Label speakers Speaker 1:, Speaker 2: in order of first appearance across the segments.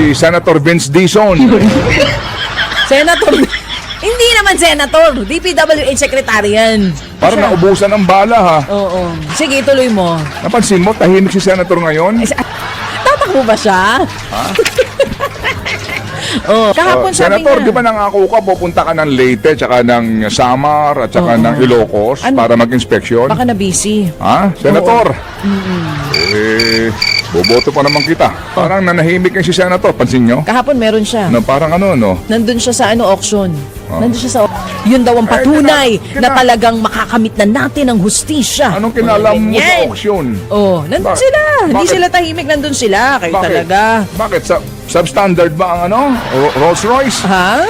Speaker 1: si Senator Vince Dizon.
Speaker 2: Senator, hindi naman senator, DPWH secretary yan.
Speaker 1: Parang naubusan ng bala ha.
Speaker 2: Oo. Sige, tuloy mo.
Speaker 1: Napansin mo, tahimik si Senator ngayon?
Speaker 2: Tatakbo ba siya?
Speaker 1: Ha?
Speaker 2: Oh, kahapon sabi
Speaker 1: Senator,
Speaker 2: niya.
Speaker 1: di ba nangako ka, pupunta ka ng Leyte, tsaka ng Samar, at tsaka ng Ilocos para mag-inspeksyon?
Speaker 2: Baka na busy.
Speaker 1: Ha? Senator? Boboto pa naman kita. Parang nanahimik yung si Senator, pansin nyo?
Speaker 2: Kahapon meron siya.
Speaker 1: No, parang ano, no?
Speaker 2: Nandun siya sa auction. Nandun siya sa yun daw ang patunay na talagang makakamit na natin ang hustisya.
Speaker 1: Anong kinalam mo sa
Speaker 2: Ganyan.
Speaker 1: auction?
Speaker 2: Oh, nandun sila. Hindi
Speaker 1: Bakit?
Speaker 2: sila tahimik, nandun sila. Kayo
Speaker 1: Bakit?
Speaker 2: talaga.
Speaker 1: Bakit? Substandard ba ang ano? Rolls Royce?
Speaker 2: Ha?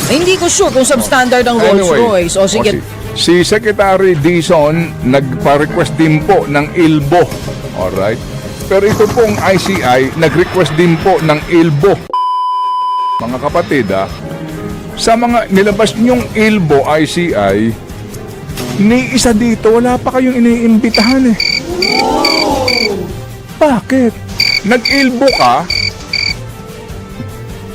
Speaker 2: Eh, hindi ko sure kung substandard ang Rolls Royce. O sige.
Speaker 1: Si Secretary Dizon nagpa-request din po ng ILBO. Alright? Pero ito pong ICI, nag-request din po ng ILBO. Mga kapatid, sa mga nilabas niyong ILBO ICI, ni isa dito, wala pa kayong iniimbitahan eh. Bakit? Nag-ILBO ka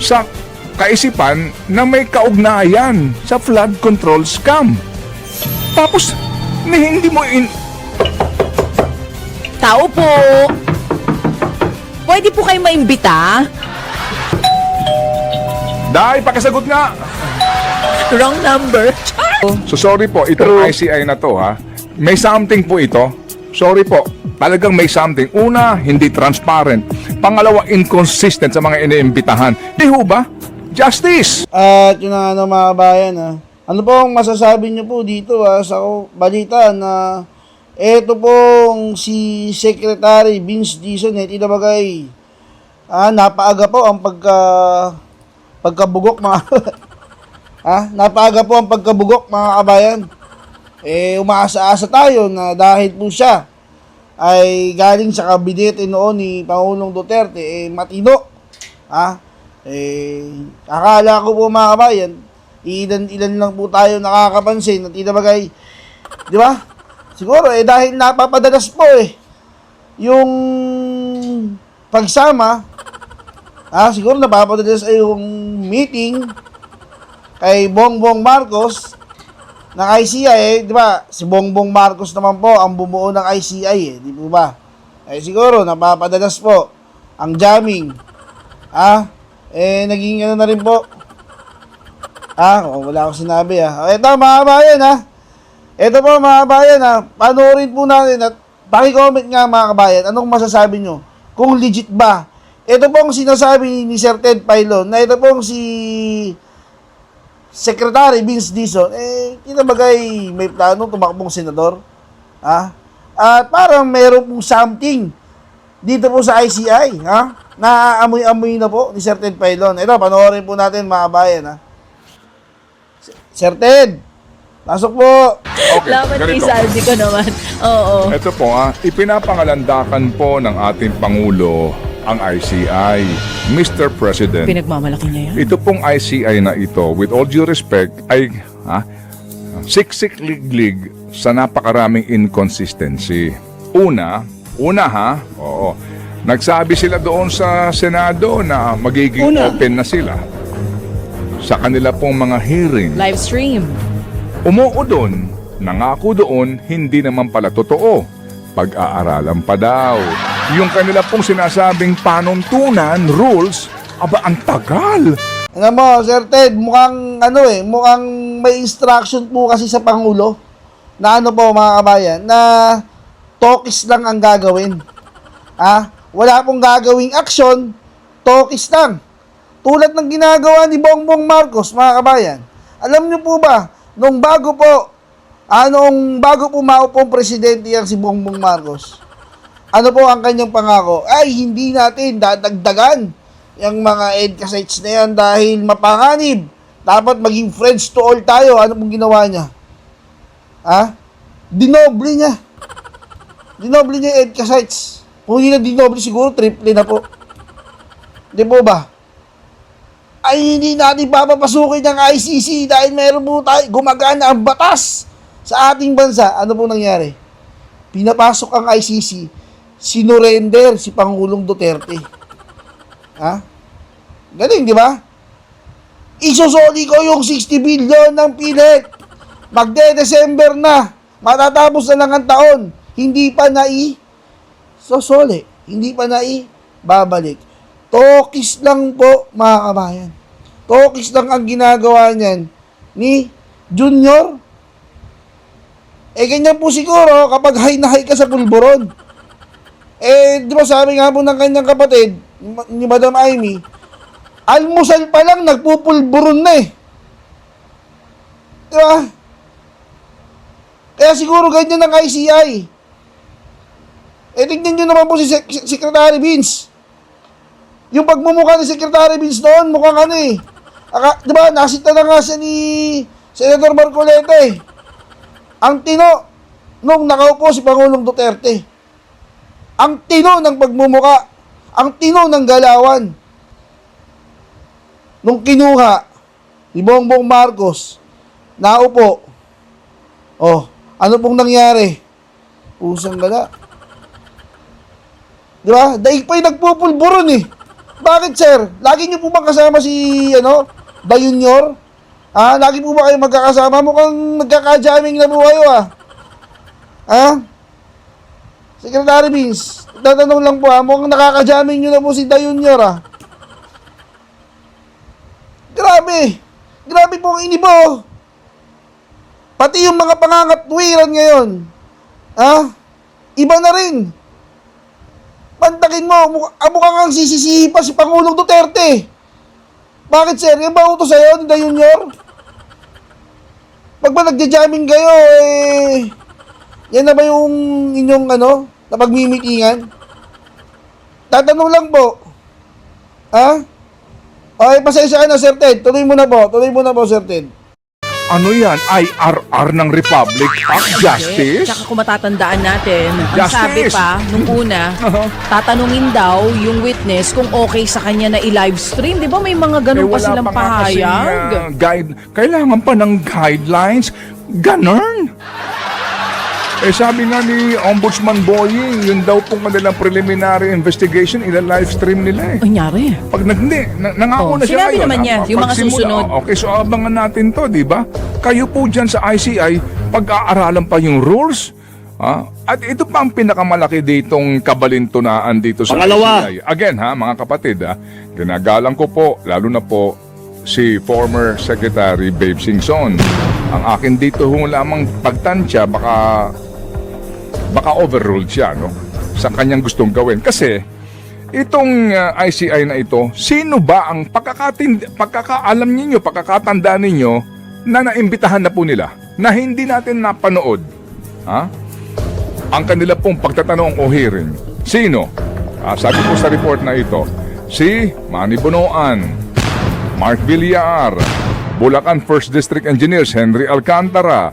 Speaker 1: sa kaisipan na may kaugnayan sa flood control scam. Tapos, hindi mo
Speaker 2: Tao po. Pwede po kayo maimbita?
Speaker 1: Dahil, pakisagot nga.
Speaker 2: Wrong number.
Speaker 1: So sorry po, itong ICI na to ha, may something po ito. Sorry po, talagang may something. Una, hindi transparent. Pangalawa, inconsistent sa mga iniimbitahan. Di ho ba? Justice!
Speaker 3: At yun na mga bayan ano pong masasabi niyo po dito sa balita na eto pong si Secretary Vince Dizon tila bagay napaaga po ang pagkabugok mga napaaga po ang pagkabugok mga kabayan. Umaasa-asa tayo na dahil po siya ay galing sa kabinete noon ni Pangulong Duterte matino. Akala ko po mga kabayan, ilan lang po tayo nakakapansin na tila bagay, di ba? Siguro dahil napapadalas po yung pagsama, siguro napapadalas yung meeting kay Bongbong Marcos ng ICI, di ba? Si Bongbong Marcos naman po ang bumuo ng ICI di po ba? Siguro napapadalas po ang jamming. Naging ano na rin po. Wala akong sinabi Ito mga kabayan Ito po mga kabayan panoorin po natin at paki-comment nga mga kabayan, anong masasabi nyo? Kung legit ba? Ito pong sinasabi ni Sir Ted Pailon na ito pong si Secretary Vince Dizon, kita bagay may plano tumakbong senador. At parang meron pong something dito po sa ICI, Naaamoy-amoy na po ni Sir Ted Pailon. Ito, panoorin po natin mga kabayan, Sir Ted, pasok po.
Speaker 1: Okay,
Speaker 2: Laban kay
Speaker 1: ganito.
Speaker 2: Saldi ko naman. Oo.
Speaker 1: Ito po ipinapangalandakan po ng ating Pangulo ang ICI. Mr. President,
Speaker 2: Pinagmamalaki niya yan.
Speaker 1: ito pong ICI na ito, with all due respect, ay siksik-liglig sa napakaraming inconsistency. Una nagsabi sila doon sa Senado na magiging open na sila sa kanila pong mga hearing.
Speaker 2: Live stream.
Speaker 1: Umuo doon, nangako doon, hindi naman pala totoo. Pag-aaralan pa daw. Yung kanila pong sinasabing panuntunan, rules, ang tagal.
Speaker 3: Alam mo, Sir Ted, mukhang mukhang may instruction po kasi sa Pangulo na po mga kabayan, na talkies lang ang gagawin. Wala pong gagawing action, talkies lang. Tulad ng ginagawa ni Bongbong Marcos, mga kabayan. Alam niyo po ba, nung bago po maupong presidente yan si Bongbong Marcos, ano po ang kanyang pangako? Ay, hindi natin dadagdagan yung mga EDCA sites na yan dahil mapanganib. Dapat maging friends to all tayo. Ano pong ginawa niya? Dinoble niya yung EDCA sites. Kung hindi na dinoble, siguro triple na po. Di po ba? Ay, hindi natin papapasukin ng ICC dahil meron po tayo, gumagana ang batas sa ating bansa. Ano po nangyari? Pinapasok ang ICC, sinurrender si Pangulong Duterte. Galing, di ba? Isusoli ko yung 60 billion ng PhilHealth. Magde-December na. Matatapos na lang ang taon. Hindi pa susoli. Hindi pa babalik. Tokis lang po, mga kabayan. Tokis lang ang ginagawa niyan ni Junior. Ganyan po siguro kapag high na high ka sa pulburon. Di ba sabi nga po ng kanyang kapatid, ni Madam Amy, almusal pa lang, nagpupulburon na Di ba? Kaya siguro ganyan ng ICI. Tignan nyo naman po si Secretary Vince. Yung pagmumukha ni Secretary Vince noon, mukhang di ba, nasita na nga siya ni Senator Marcoleta Ang tino, nung nakaupo si Pangulong Duterte. Ang tino ng pagmumuka. Ang tino ng galawan. Nung kinuha ni Bongbong Marcos, naupo. Ano pong nangyari? Pusang gala. Di ba? Daig pa'y nagpupulburon Bakit, sir? Lagi niyo po bang kasama si, Da Junior? Lagi po ba kayo magkakasama? Mukhang nagkaka-jamming na po kayo, Secretary Vince, tatanong lang po, mukhang nakaka-jamming nyo na po si Da Junior, Grabe. Grabe po ang inibo. Pati yung mga pangangatwiran ngayon. Iba na rin. Pantakin mo, mukhang ang sisisihi pa si Pangulong Duterte. Bakit, sir? Yan ba utos sa'yo ni Da Junior? Pag ba nagja-jamming kayo, yan na ba yung inyong, na pagmimitingan? Tatanong lang po. Okay, pasensya ka na, Sir Ted. Tuloy mo na po, Sir Ted.
Speaker 1: Ano yan? IRR ng Republic of Justice?
Speaker 2: Tsaka kung matatandaan natin, ang
Speaker 1: Justice.
Speaker 2: sabi pa, nung una, tatanungin daw yung witness kung okay sa kanya na i-live stream. Di ba may mga ganun pa
Speaker 1: Wala
Speaker 2: silang
Speaker 1: pa nga kasing,
Speaker 2: pahayag?
Speaker 1: kailangan pa ng guidelines. Ganon. Sabi nga ni Ombudsman Boying, yun daw pong kanilang preliminary investigation, ila-live stream nila
Speaker 2: Ay, nyari.
Speaker 1: Pag nangako na siya
Speaker 2: sinabi
Speaker 1: ngayon.
Speaker 2: naman niya, yung mga
Speaker 1: Pagsimula,
Speaker 2: susunod.
Speaker 1: Okay, so abangan natin to, di ba? Kayo po dyan sa ICI, pag-aaralan pa yung rules. At ito pa ang pinakamalaki ditong kabalintunaan dito sa ICI. Again, mga kapatid, ginagalang ko po, lalo na po, si former Secretary Babe Singson. Ang akin dito lamang pagtansya, baka overruled siya, sa kanyang gustong gawin. Kasi, itong ICI na ito, sino ba ang pagkakaalam ninyo, pagkakatandaan ninyo, na naimbitahan na po nila, na hindi natin napanood, ang kanila pong pagtatanong o hearing. Sino? Sabi po sa report na ito, si Manny Bonoan, Mark Villar, Bulacan 1st District Engineers Henry Alcantara,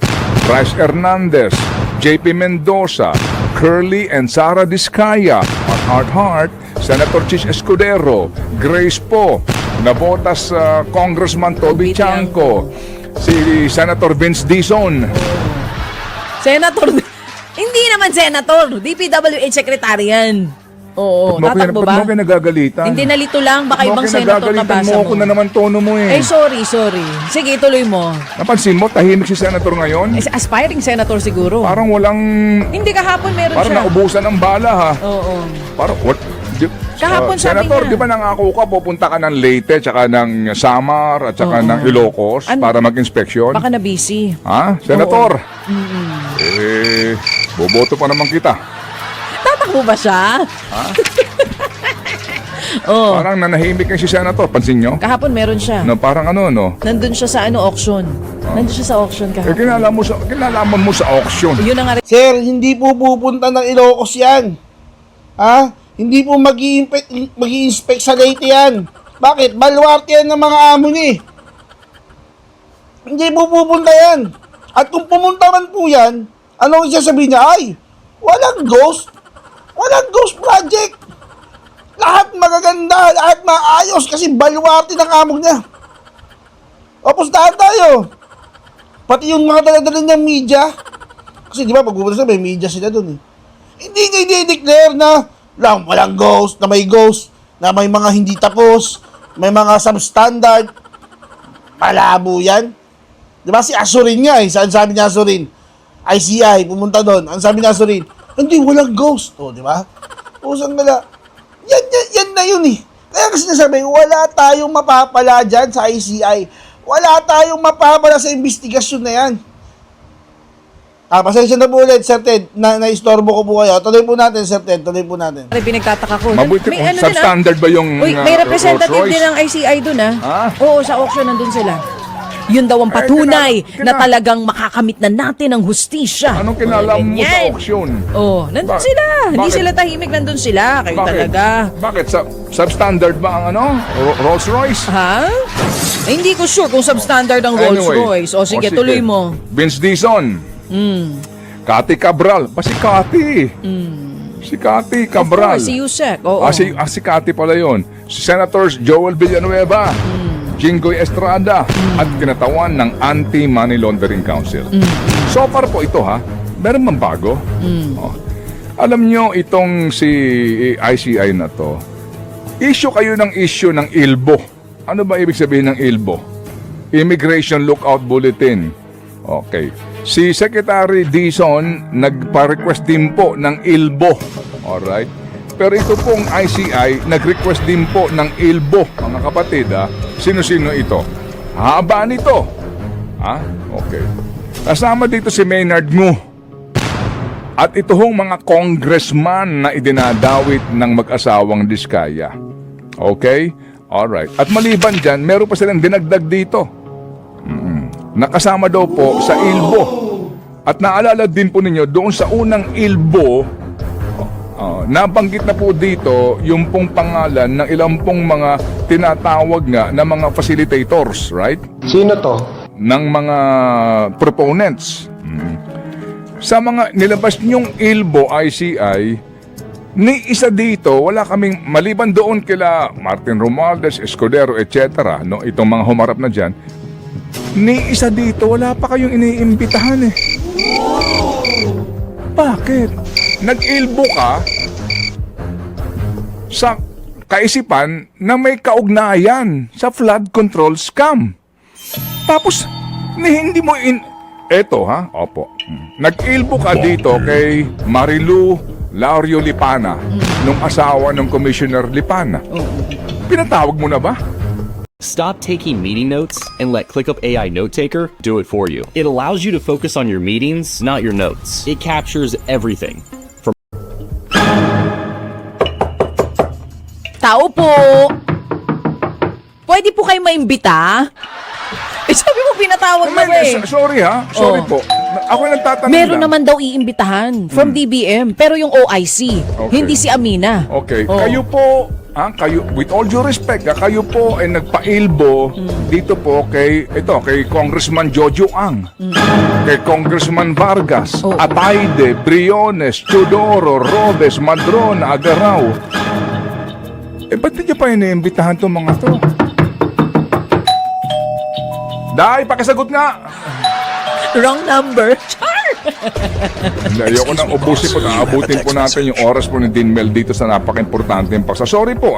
Speaker 1: Bryce Hernandez, JP Mendoza, Curly and Sara Discaya, Heart, Senator Chis Escudero, Grace Po, Navotas Congressman Toby Chanco, si Senator Vince Dizon.
Speaker 2: Senator, hindi naman senator, DPWH secretary yan. Oo, tatakbo ba?
Speaker 1: Ba't mo kayo nagagalitan?
Speaker 2: Hindi nalito lang, baka ibang senator na basa
Speaker 1: mo ako
Speaker 2: mo.
Speaker 1: na naman tono mo
Speaker 2: Sorry. Sige, tuloy mo.
Speaker 1: Napansin mo, tahimik si senator ngayon?
Speaker 2: Aspiring senator siguro.
Speaker 1: Parang walang...
Speaker 2: Hindi, kahapon meron
Speaker 1: Parang
Speaker 2: siya.
Speaker 1: naubusan ng bala, ha?
Speaker 2: Oo.
Speaker 1: Parang, what?
Speaker 2: Kahapon sabi
Speaker 1: Senator,
Speaker 2: niya.
Speaker 1: di ba nangako ka, pupunta ka ng Leyte, tsaka ng Samar, at tsaka ng Ilocos para mag-inspeksyon?
Speaker 2: Baka na busy.
Speaker 1: Ha? Senator? Boboto pa naman kita.
Speaker 2: Tatakbo ba siya?
Speaker 1: Parang nanahimik na si Senator, pansin nyo?
Speaker 2: Kahapon meron siya.
Speaker 1: Parang
Speaker 2: Nandun siya sa auction. Nandun siya sa auction kahapon.
Speaker 1: Kinalaman mo sa auction.
Speaker 2: Yun ang
Speaker 3: Sir, hindi po pupunta ng Ilocos yan. Hindi po mag-i-inspect sa Leyte yan. Bakit? Baluarte yan ng mga amo niya. Hindi po pupunta yan. At kung pumunta man po yan, anong sasabihin niya? Ay, walang ghost. Walang ghost project. Lahat magaganda, lahat maayos kasi baluarte ng amo niya. Pustahan tayo. Pati yung mga dala-dala niyang media. Kasi di ba, pag pupunta sa may media sila dun Hindi niya i-declare na walang ghost, na may mga hindi tapos, may mga substandard, palabo yan. Di ba si Azurin nga eh, saan sabi niya Azurin? ICI, pumunta doon. Ang sabi niya Azurin, hindi, walang ghost. O, di ba? Usang gala. Yan na yun eh. Kaya kasi nasabi, wala tayong mapapala dyan sa ICI. Wala tayong mapapala sa investigasyon na yan. Pasensya na po ulit, Sir Ted. Na-istorbo ko po kayo. Tuloy po natin, Sir Ted. Tuloy po natin.
Speaker 2: Pinagtataka ko.
Speaker 1: Mabuti
Speaker 2: May
Speaker 1: kung
Speaker 2: ano din,
Speaker 1: substandard ba yung
Speaker 2: Uy, may representative
Speaker 1: Rolls-Royce?
Speaker 2: din ng ICI dun
Speaker 1: Ah?
Speaker 2: Oo, sa auction nandun sila. Yun daw ang patunay na talagang makakamit na natin ang hustisya.
Speaker 1: Anong kinalaman mo sa
Speaker 2: Ganyan.
Speaker 1: auction?
Speaker 2: Oh, nandun
Speaker 1: Ba-
Speaker 2: sila. Hindi
Speaker 1: bakit?
Speaker 2: sila tahimik, nandun sila. Kayo
Speaker 1: Bakit?
Speaker 2: talaga.
Speaker 1: Bakit? Substandard ba ang Rolls-Royce?
Speaker 2: Ha? Eh, hindi ko sure kung substandard ang Rolls-Royce. O sige, tuloy mo.
Speaker 1: Vince Dizon. Cathy Cabral. Ba si Cathy? Si Cathy Cabral.
Speaker 2: Of course, si Yusek. Oo.
Speaker 1: Si Cathy pala yun. Si Senators Joel Villanueva. Jinggoy Estrada. At kinatawan ng Anti-Money Laundering Council. So far po ito ha. Meron mang bago. Oh. Alam nyo itong si ICI na to. Issue kayo ng issue ng ILBO. Ano ba ibig sabihin ng ILBO? Immigration Lookout Bulletin. Okay. Si Secretary Dizon nagpa-request din po ng ILBO. Alright? Pero ito pong ICI nag-request din po ng ILBO. Mga kapatid ha. Sino-sino ito? Haba nito. Ha? Okay. Kasama dito si Maynard Ngu. At ito hong mga congressman na idinadawit ng mag-asawang Diskaya. Okay? Alright. At maliban dyan, meron pa silang dinagdag dito. Nakasama daw po sa ILBO. At naalala din po ninyo, doon sa unang ILBO, nabanggit na po dito yung pong pangalan ng ilang pong mga tinatawag nga na mga facilitators, right?
Speaker 4: Sino to?
Speaker 1: Ng mga proponents. Sa mga nilabas nyong ILBO, ICI, ni isa dito, wala kaming, maliban doon kila Martin Romualdez, Escudero, etc., no, itong mga humarap na dyan, ni isa dito, wala pa kayong iniimbitahan eh. Bakit? Nag-ILBO ka sa kaisipan na may kaugnayan sa flood control scam. Tapos, hindi mo eto ha, opo. Nag-ILBO ka dito kay Marilu Laurio Lipana, nung asawa ng Commissioner Lipana. Pinatawag mo na ba?
Speaker 5: Stop taking meeting notes and let ClickUp AI Note Taker do it for you. It allows you to focus on your meetings, not your notes. It captures everything.
Speaker 2: Tao po! Pwede po kayo maimbita? Eh, sabi mo pinatawag mo eh.
Speaker 1: Sorry ha, sorry po. Ako nagtatanong
Speaker 2: Meron
Speaker 1: lang.
Speaker 2: naman daw iimbitahan from DBM, pero yung OIC,
Speaker 1: Okay.
Speaker 2: hindi si Amina.
Speaker 1: Okay,
Speaker 2: Oh.
Speaker 1: kayo po, kayo, with all due respect, kayo po ay nagpa-ILBO dito po kay Congressman Jojo Ang, kay Congressman Vargas,
Speaker 2: Oh.
Speaker 1: Ataide, Briones, Chodoro, Robes, Madron, Agaraw. Ba't di niya pa iniimbitahan itong mga to? Dahil, pakisagot nga!
Speaker 2: Wrong number.
Speaker 1: Ayoko nang ubusin po, naabutin po natin yung oras po ni Dinmel dito sa napaka-importante paksa. Sorry po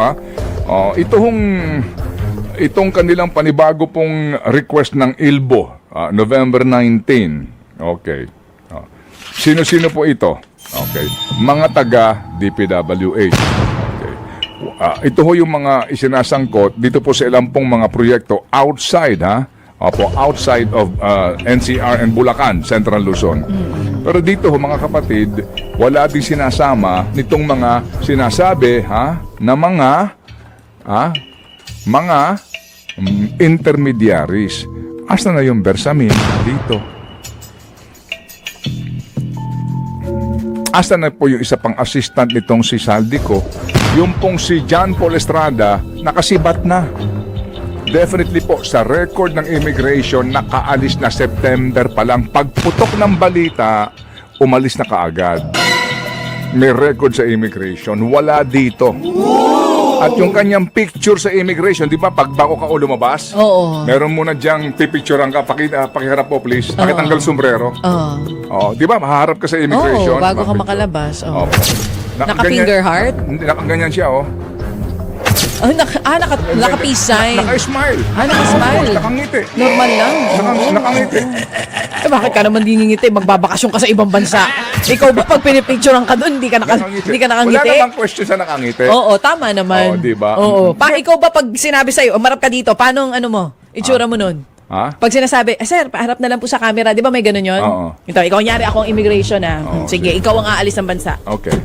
Speaker 1: itong kanilang panibago pong request ng ILBO, November 19. Okay. Sino-sino po ito? Okay. Mga taga DPWH. Okay. Ito ho yung mga isinasangkot dito po sa ilang pong mga proyekto outside outside of NCR and Bulacan, Central Luzon. Pero dito ho mga kapatid, wala din sinasama nitong mga sinasabi na mga intermediaries. Asa na yung Bersamin dito? Asa na po yung isa pang assistant nitong si Saldico? Yung pong si John Paul Estrada, nakasibat na. Definitely po, sa record ng immigration, nakaalis na September pa lang. Pagputok ng balita, umalis na kaagad. May record sa immigration, wala dito. At yung kanyang picture sa immigration, di ba, pag bago ka o lumabas,
Speaker 2: Oo.
Speaker 1: meron muna diyang pipicturean ka, pakiharap po please, pakitanggal sombrero.
Speaker 2: Oo.
Speaker 1: Di ba, maharap ka sa immigration.
Speaker 2: Oo, bago ka
Speaker 1: Mapicture.
Speaker 2: makalabas. Oo.
Speaker 1: Opo.
Speaker 2: Naka-finger heart?
Speaker 1: Hindi, nakaganyan siya,
Speaker 2: Naka-peace sign.
Speaker 1: Naka-smile.
Speaker 2: Naka-smile.
Speaker 1: Nakangiti.
Speaker 2: Normal lang.
Speaker 1: Nakangiti.
Speaker 2: Bakit ka naman ngingiti? Magbabakasyon ka sa ibang bansa. Ikaw ba pag pinipicturean ka doon, hindi ka nakangiti?
Speaker 1: Wala namang question sa nakangiti.
Speaker 2: Oo, tama naman.
Speaker 1: Oo, diba?
Speaker 2: Oo. Ikaw ba pag sinabi sa'yo, umarap ka dito, paano ang ano mo? Itsura mo nun?
Speaker 1: Ha?
Speaker 2: Pag sinasabi, sir, paharap na lang po sa camera, di ba may ganun yun?
Speaker 1: Oo.
Speaker 2: Ikaw, nyari akong immigration
Speaker 1: Oo,
Speaker 2: Sige, ikaw ang aalis ng bansa.
Speaker 1: Okay.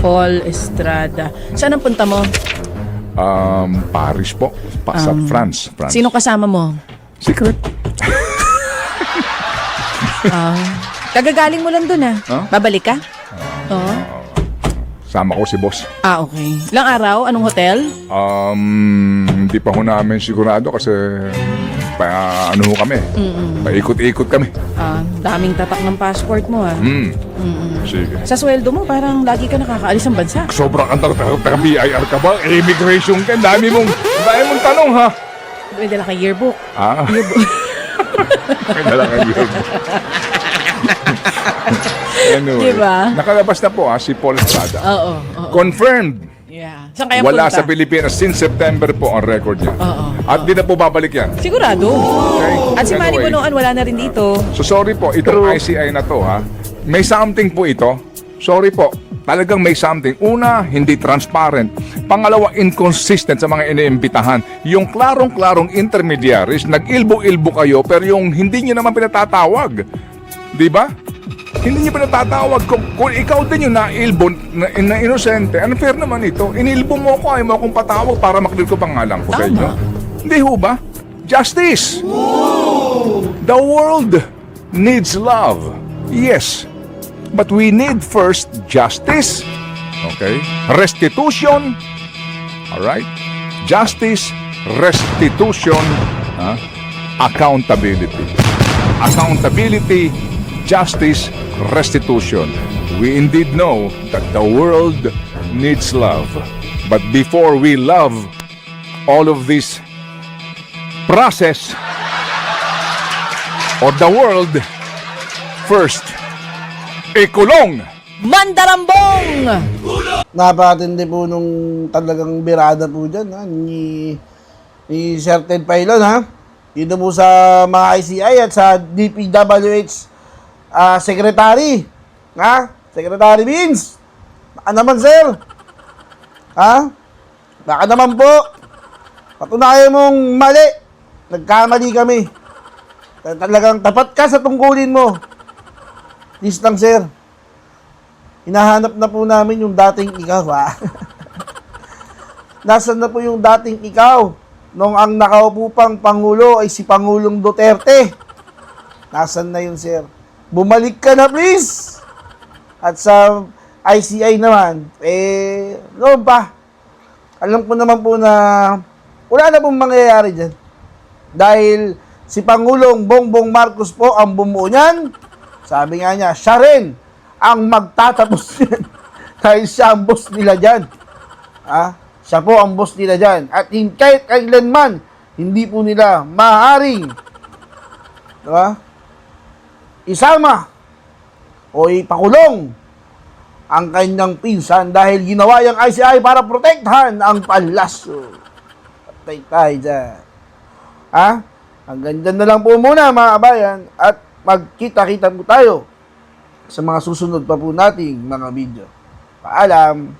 Speaker 2: Paul Estrada. Saan ang punta mo?
Speaker 1: Paris po. Sa France.
Speaker 2: Sino kasama mo?
Speaker 1: Secret.
Speaker 2: Kagagaling mo lang dun
Speaker 1: Huh?
Speaker 2: Babalik ka? Oo.
Speaker 1: Sama ko si boss.
Speaker 2: Okay. Ilang araw? Anong hotel?
Speaker 1: Hindi pa ho namin sigurado kasi ano ho kami. Paikot-ikot kami.
Speaker 2: Daming tatak ng passport mo
Speaker 1: Sige.
Speaker 2: Sa sweldo mo, parang lagi ka nakakaalis ng bansa.
Speaker 1: Sobrang BIR ka ba? Immigration ka. Dami mong tanong ha.
Speaker 2: May dala kang yearbook.
Speaker 1: May dala kang yearbook. Anyway,
Speaker 2: Diba?
Speaker 1: nakalabas na po si Paul Estrada.
Speaker 2: Oo.
Speaker 1: Confirmed.
Speaker 2: Yeah. Saan kaya
Speaker 1: Wala
Speaker 2: punta?
Speaker 1: sa Pilipinas since September po ang record niya. At di na po babalik yan.
Speaker 2: Sigurado.
Speaker 1: Okay?
Speaker 2: At si Manny
Speaker 1: Anyway,
Speaker 2: Bonoan wala na rin dito.
Speaker 1: So sorry po, itong ICI na to ha. May something po ito. Sorry po. Talagang may something. Una, hindi transparent. Pangalawa, inconsistent sa mga iniimbitahan. Yung klarong-klarong intermediaries, nag-ilbo-ilbo kayo pero yung hindi nyo naman pinatatawag. Di ba? Hindi nyo pinatatawag. Kung ikaw din yung na-ilbo, na inosente, unfair naman ito. Inilbo mo ako, ayaw mo akong patawag para maklir ko pangalan ko sa inyo. Hindi ho ba? Justice! The world needs love. Yes. But we need first justice. Okay? Restitution. Alright? Justice, restitution, accountability. Accountability, justice, restitution. We indeed know that the world needs love. But before we love all of this process or the world, first, ikulong!
Speaker 2: Mandarambong!
Speaker 3: Napakatindi po nung talagang birada po dyan, ni Sir Ted Pailon, Dito po sa mga ICI at sa DPWH Secretary. Secretary Vince. Baka naman, sir. Baka naman po. Patunayan mong mali. Nagkamali kami. Talagang tapat ka sa tungkulin mo. Please lang, sir. Hinahanap na po namin yung dating ikaw, Nasaan na po yung dating ikaw nung ang nakaupo pang Pangulo ay si Pangulong Duterte? Nasaan na yun, sir? Bumalik ka na, please! At sa ICI naman, noon pa, alam ko naman po na wala na pong mangyayari dyan. Dahil si Pangulong Bongbong Marcos po ang bumuo niyan. Sabi nga niya, siya rin ang magtatapos yan. Dahil siya ang boss nila dyan. Siya po ang boss nila dyan. At kahit kailanman, hindi po nila maaaring isama o ipakulong ang kanyang pinsan dahil ginawa yung ICI para protektahan ang palasyo. Patay tayo dyan. Hanggang dyan na lang po muna, mga kabayan, at magkita-kita po tayo sa mga susunod pa po nating mga video. Paalam!